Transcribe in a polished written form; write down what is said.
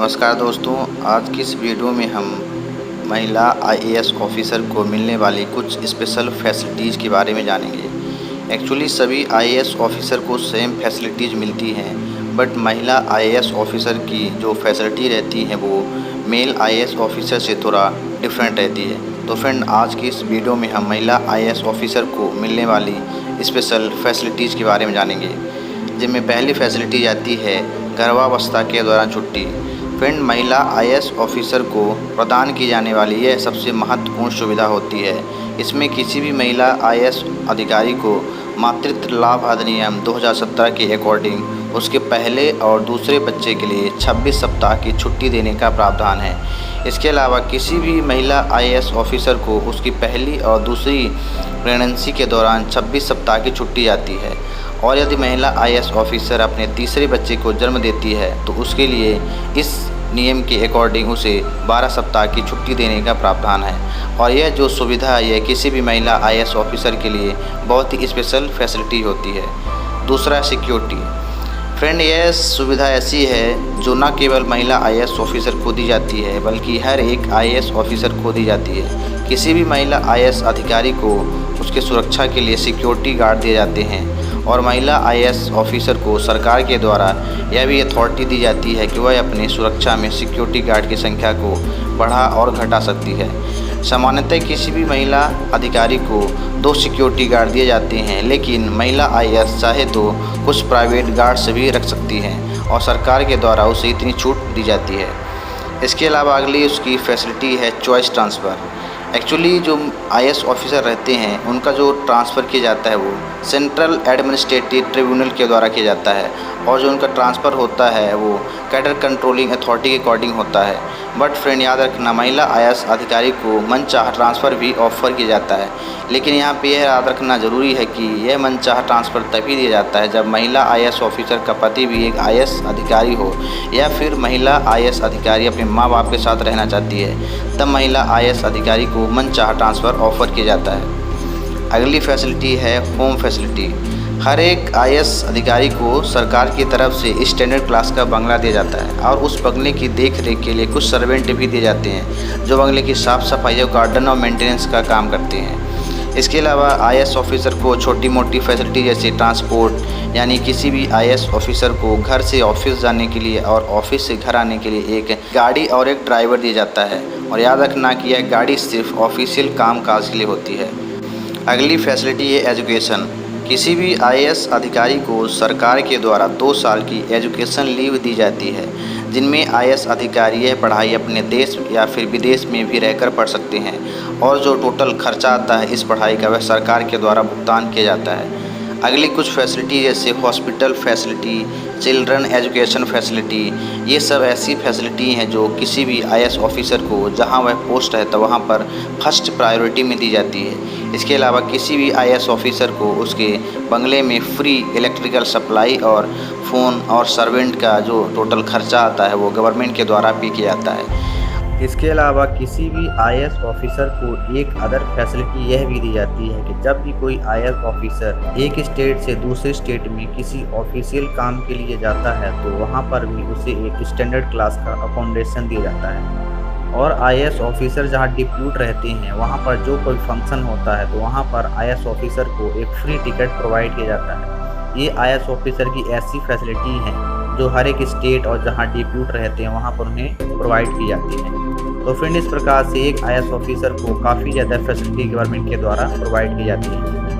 नमस्कार दोस्तों, आज की इस वीडियो में हम महिला आईएएस ऑफिसर को मिलने वाली कुछ स्पेशल फैसिलिटीज़ के बारे में जानेंगे। एक्चुअली सभी आईएएस ऑफिसर को सेम फैसिलिटीज़ मिलती हैं, बट महिला आईएएस ऑफिसर की जो फैसिलिटी रहती है वो मेल आईएएस ऑफिसर से थोड़ा डिफरेंट रहती है। तो फ्रेंड, आज की इस वीडियो में हम महिला आईएएस ऑफिसर को मिलने वाली स्पेशल फैसिलिटीज़ के बारे में जानेंगे, जिनमें पहली फैसिलिटी आती है गर्भावस्था के दौरान छुट्टी। फ्रेंड, महिला आईएएस ऑफिसर को प्रदान की जाने वाली यह सबसे महत्वपूर्ण सुविधा होती है। इसमें किसी भी महिला आईएएस अधिकारी को मातृत्व लाभ अधिनियम 2017 के अकॉर्डिंग उसके पहले और दूसरे बच्चे के लिए 26 सप्ताह की छुट्टी देने का प्रावधान है। इसके अलावा किसी भी महिला आईएएस ऑफिसर को उसकी पहली और दूसरी प्रेगनेंसी के दौरान 26 सप्ताह की छुट्टी आती है, और यदि महिला आईएएस ऑफिसर अपने तीसरे बच्चे को जन्म देती है तो उसके लिए इस नियम के अकॉर्डिंग उसे 12 सप्ताह की छुट्टी देने का प्रावधान है। और यह जो सुविधा है यह किसी भी महिला आईएएस ऑफिसर के लिए बहुत ही स्पेशल फैसिलिटी होती है। दूसरा, सिक्योरिटी। फ्रेंड, यह सुविधा ऐसी है जो न केवल महिला आईएएस ऑफिसर को दी जाती है बल्कि हर एक आईएएस ऑफिसर को दी जाती है। किसी भी महिला आईएएस अधिकारी को उसके सुरक्षा के लिए सिक्योरिटी गार्ड दिए जाते हैं, और महिला आईएएस ऑफिसर को सरकार के द्वारा यह भी अथॉरिटी दी जाती है कि वह अपनी सुरक्षा में सिक्योरिटी गार्ड की संख्या को बढ़ा और घटा सकती है। सामान्यतः किसी भी महिला अधिकारी को 2 सिक्योरिटी गार्ड दिए जाते हैं, लेकिन महिला आईएएस चाहे तो कुछ प्राइवेट गार्ड्स भी रख सकती हैं और सरकार के द्वारा उसे इतनी छूट दी जाती है। इसके अलावा अगली उसकी फैसिलिटी है चॉइस ट्रांसफ़र। एक्चुअली जो आईएएस ऑफिसर रहते हैं उनका जो ट्रांसफ़र किया जाता है वो सेंट्रल एडमिनिस्ट्रेटिव ट्रिब्यूनल के द्वारा किया जाता है, और जो उनका ट्रांसफ़र होता है वो कैडर कंट्रोलिंग अथॉरिटी के अकॉर्डिंग होता है। बट फ्रेंड, याद रखना, महिला आईएएस अधिकारी को मनचाहा ट्रांसफ़र भी ऑफ़र किया जाता है, लेकिन यहाँ पे यह याद रखना ज़रूरी है कि यह मनचाहा ट्रांसफ़र तभी दिया जाता है जब महिला आईएएस ऑफिसर का पति भी एक आईएएस अधिकारी हो, या फिर महिला आईएएस अधिकारी अपने माँ बाप के साथ रहना चाहती है, तब महिला आईएएस अधिकारी को मनचाहा ट्रांसफ़र ऑफ़र किया जाता है। अगली फैसिलिटी है होम फैसिलिटी। हर एक आईएएस अधिकारी को सरकार की तरफ से स्टैंडर्ड क्लास का बंगला दिया जाता है, और उस बंगले की देख रेख के लिए कुछ सर्वेंट भी दिए जाते हैं जो बंगले की साफ़ सफाई और गार्डन और मेंटेनेंस का काम करते हैं। इसके अलावा आईएएस ऑफिसर को छोटी मोटी फैसिलिटी जैसे ट्रांसपोर्ट, यानी किसी भी आईएएस ऑफिसर को घर से ऑफिस जाने के लिए और ऑफिस से घर आने के लिए एक गाड़ी और एक ड्राइवर दिया जाता है, और याद रखना कि यह गाड़ी सिर्फ ऑफिशियल काम काज के लिए होती है। अगली फैसिलिटी है एजुकेशन। किसी भी आईएएस अधिकारी को सरकार के द्वारा 2 साल की एजुकेशन लीव दी जाती है, जिनमें आईएएस अधिकारी यह पढ़ाई अपने देश या फिर विदेश में भी रहकर पढ़ सकते हैं, और जो टोटल खर्चा आता है इस पढ़ाई का वह सरकार के द्वारा भुगतान किया जाता है। अगली कुछ फैसिलिटी जैसे hospital facility, children education facility, ये सब ऐसी फैसिलिटी हैं जो किसी भी आईएएस ऑफिसर को जहां वह पोस्ट है तो वहां पर फर्स्ट प्रायोरिटी में दी जाती है। इसके अलावा किसी भी आईएएस ऑफिसर को उसके बंगले में फ्री इलेक्ट्रिकल सप्लाई और फ़ोन और सर्वेंट का जो टोटल खर्चा आता है वो गवर्नमेंट के द्वारा पे किया जाता है। इसके अलावा किसी भी आईएएस ऑफिसर को एक अदर फैसिलिटी यह भी दी जाती है कि जब भी कोई आईएएस ऑफिसर एक स्टेट से दूसरे स्टेट में किसी ऑफिशियल काम के लिए जाता है तो वहां पर भी उसे एक स्टैंडर्ड क्लास का अकोमोडेशन दिया जाता है। और आईएएस ऑफिसर जहां डिप्यूट रहते हैं वहां पर जो कोई फंक्शन होता है तो वहां पर आईएएस ऑफिसर को एक फ्री टिकट प्रोवाइड किया जाता है। ये आईएएस ऑफिसर की ऐसी फैसिलिटी हैं जो हर एक स्टेट और जहां डिप्यूट रहते हैं वहां पर उन्हें प्रोवाइड की जाती है। तो फ्रेंड, इस प्रकार से एक आईएएस ऑफिसर को काफ़ी ज़्यादा फैसिलिटी गवर्नमेंट के द्वारा प्रोवाइड की जाती है।